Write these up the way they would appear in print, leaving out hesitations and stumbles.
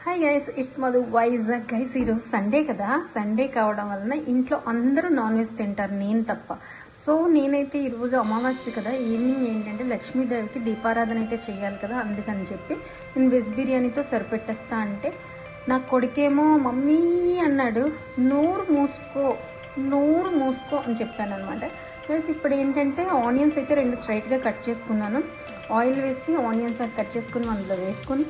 Hi guys, it's Madhu Vizag. Guys ఈరోజు Sunday కదా, Sunday కావడం వలన ఇంట్లో అందరూ నాన్ వెజ్ తింటారు, నేను తప్ప. సో నేనైతే ఈరోజు అమావాస్య కదా, ఈవినింగ్ ఏంటంటే లక్ష్మీదేవికి దీపారాధన అయితే చేయాలి కదా, అందుకని చెప్పి నేను వెజ్ బిర్యానీతో సరిపెట్టేస్తా అంటే నా కొడుకేమో మమ్మీ అన్నాడు. నోరు మూసుకో అని చెప్పాను అనమాట. ప్లస్ ఇప్పుడు ఏంటంటే ఆనియన్స్ అయితే 2 స్ట్రైట్గా కట్ చేసుకున్నాను. ఆయిల్ వేసి ఆనియన్స్ కట్ చేసుకుని అందులో వేసుకొని,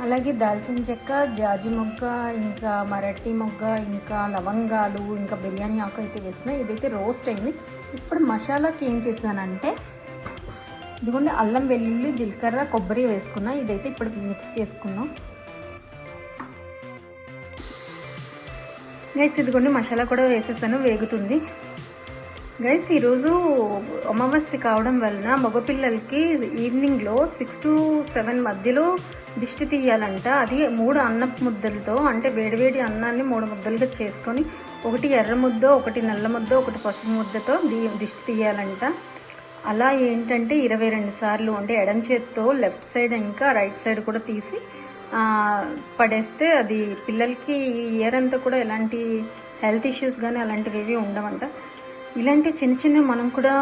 అలాగే దాల్చిన చెక్క, జాజి మొగ్గ, ఇంకా మరటి మొగ్గ, ఇంకా లవంగాలు, ఇంకా బిర్యానీ ఆకు అయితే వేసిన. ఇదైతే రోస్ట్ అయింది. ఇప్పుడు మసాలాకి ఏం చేశానంటే ఇదిగోండి అల్లం వెల్లుల్లి జీలకర్ర కొబ్బరి వేసుకున్నా. ఇదైతే ఇప్పుడు మిక్స్ చేసుకున్నాం. గైస్ ఇదిగోండి మసాలా కూడా వేసేసాను, వేగుతుంది. గైస్ ఈరోజు అమావాస్య కావడం వలన మగపిల్లలకి ఈవినింగ్లో 6 to 7 మధ్యలో దిష్టి తీయాలంట. అది 3 అన్నపు ముద్దలతో, అంటే వేడివేడి అన్నాన్ని 3 ముద్దలుగా చేసుకొని, ఒకటి ఎర్ర ముద్ద, ఒకటి నల్ల ముద్ద, ఒకటి పసుపు ముద్దతో దిష్టి తీయాలంట. అలా ఏంటంటే 22 సార్లు, అంటే ఎడం చేత్తో లెఫ్ట్ సైడ్ ఇంకా రైట్ సైడ్ కూడా తీసి పడేస్తే అది పిల్లలకి ఇయర్ అంతా కూడా ఎలాంటి హెల్త్ ఇష్యూస్ కానీ అలాంటివి ఏవి ఉండవంట. ఇలాంటి చిన్న చిన్న మనం కూడా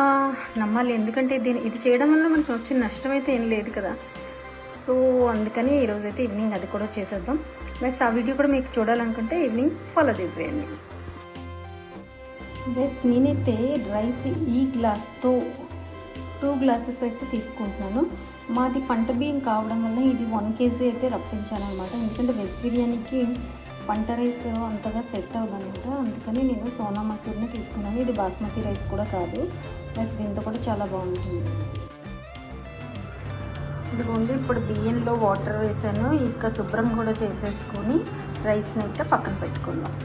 నమ్మాలి, ఎందుకంటే ఇది చేయడం వల్ల మనకు వచ్చిన నష్టం అయితే ఏం లేదు కదా. సో అందుకని ఈరోజైతే ఈవినింగ్ అది కూడా చేసేద్దాం. బస్ ఆ వీడియో కూడా మీకు చూడాలనుకుంటే ఈవినింగ్ ఫాలో చేసేయండి. బస్ నేనైతే రైస్ ఈ గ్లాస్తో 2 గ్లాసెస్ అయితే తీసుకుంటున్నాను. మాది పంట బియ్యం కావడం వల్ల ఇది 1 kg అయితే రప్పించాను అనమాట. ఎందుకంటే వెజ్ బిర్యానీకి పంట రైస్ అంతగా సెట్ అవ్వదనమాట. అందుకని నేను సోనా మసూర్ని తీసుకున్నాను. ఇది బాస్మతి రైస్ కూడా కాదు, ప్లస్ దీంతో కూడా చాలా బాగుంటుంది. ఇదిగోండి ఇప్పుడు బియ్యంలో వాటర్ వేసాను. ఇంకా శుభ్రం కూడా చేసేసుకొని రైస్ని అయితే పక్కన పెట్టుకుందాం.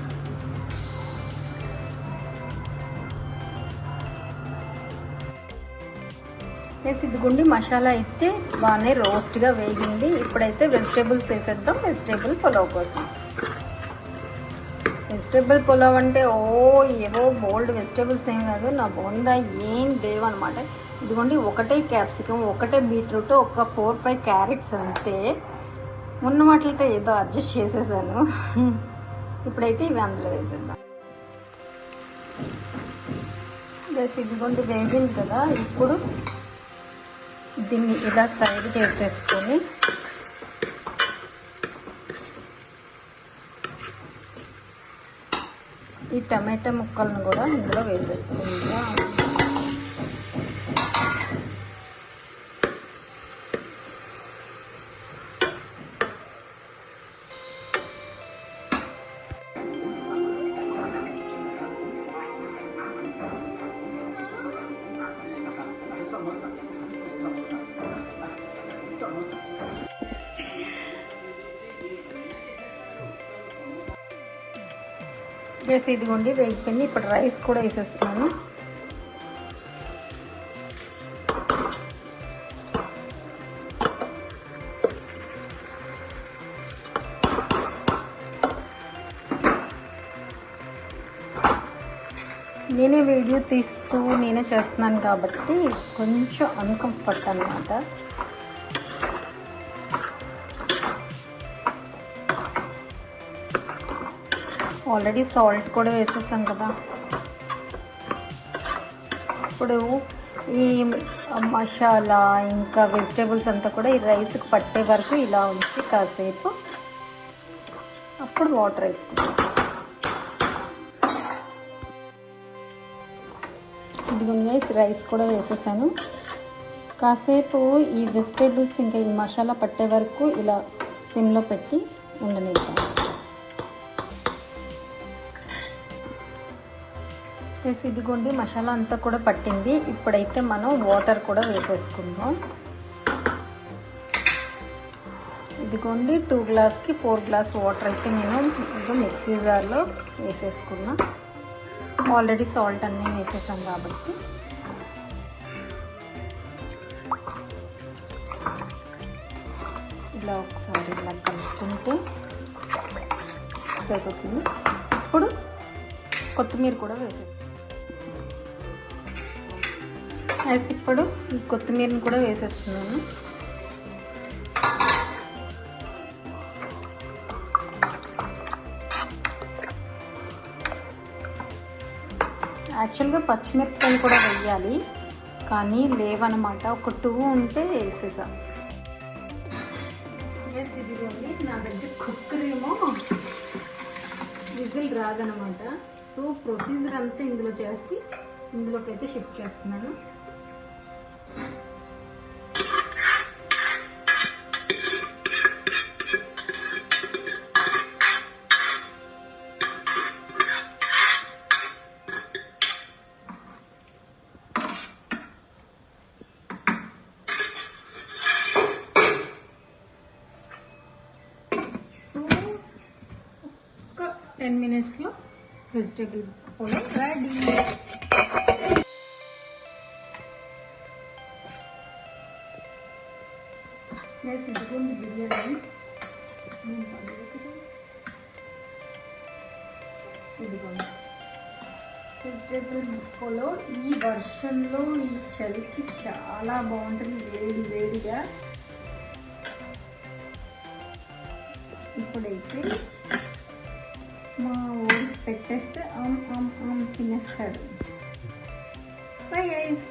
ఇదిగోండి మసాలా అయితే బాగానే రోస్ట్గా వేగింది. ఇప్పుడైతే వెజిటేబుల్స్ వేసేద్దాం. వెజిటేబుల్ పులావ్ కోసం. వెజిటేబుల్ పులావ్ అంటే ఏవో బోల్డ్ వెజిటేబుల్స్ ఏం కాదు, నా బోందా ఏం లేవు అనమాట. ఇదిగోండి ఒకటే క్యాప్సికమ్, ఒకటే బీట్రూట్, ఒక 4-5 క్యారెట్స్ అంతే. ఉన్న వాటితో ఏదో అడ్జస్ట్ చేసేసాను. ఇప్పుడైతే ఇవి అందులో వేసేద్దాం. బస్ ఇదిగోండి వేగింది కదా, ఇప్పుడు దీన్ని ఇలా సైడ్ చేసేసుకొని ఈ టమాటా ముక్కలను కూడా ఇందులో వేసేసుకుంటా. వేసి ఇదిగోండి వేగిపోయింది. ఇప్పుడు రైస్ కూడా వేసేస్తున్నాను. నేనే వీడియో తీస్తూ నేనే చేస్తున్నాను కాబట్టి కొంచెం అన్కంఫర్ట్ అన్నమాట. ఆల్రెడీ సాల్ట్ కూడా వేసేసాం కదా. ఇప్పుడు ఈ మసాలా ఇంకా వెజిటేబుల్స్ అంతా కూడా ఈ రైస్కి పట్టే వరకు ఇలా ఉంచి కాసేపు అప్పుడు వాటర్ వేసుకుంటాం. ఇదిగోండి రైస్ కూడా వేసేసాను. కాసేపు ఈ వెజిటేబుల్స్ ఇంకా ఈ మసాలా పట్టే వరకు ఇలా సిమ్లో పెట్టి ఉండనిద్దాం. ఇదిగోండి మసాలా అంతా కూడా పట్టింది. ఇప్పుడైతే మనం వాటర్ కూడా వేసేసుకుందాం. ఇదిగోండి 2 గ్లాస్కి 4 గ్లాస్ వాటర్ అయితే నేను మిక్సీ జార్లో వేసేసుకున్నా. ఆల్రెడీ సాల్ట్ అన్నీ వేసేసాం కాబట్టి ఇలా ఒకసారి ఇలా కలుపుకుంటే సరిపోతుంది. ఇప్పుడు కొత్తిమీర కూడా వేసేస్తాం. ఇప్పుడు ఈ కొత్తిమీరని కూడా వేసేస్తున్నాను. యాక్చువల్గా పచ్చిమిరపకాయలు కూడా వేయాలి, కానీ లేవన్నమాట. ఒక 2 ఉంటే వేసేసా. ఇదిగోండి, నా దగ్గర కుక్కర్ ఏమో విజిల్ రాదనమాట. సో ప్రొసీజర్ అంతా ఇందులో చేసి ఇందులోకి అయితే షిఫ్ట్ చేస్తున్నాను. సో ఒక 10 minutesలో వెజిటేబుల్ పులావ్ రెడీ. ఇదిగోండి బిర్యానీ. ఇదిగోండి వెజిటేబుల్ పులావ్. ఈ వర్షంలో ఈ చలికి చాలా బాగుంటుంది, వేడి వేడిగా. ఇప్పుడైతే మా ఊరికి పెట్టేస్తే తినేస్తాడు. Bye guys.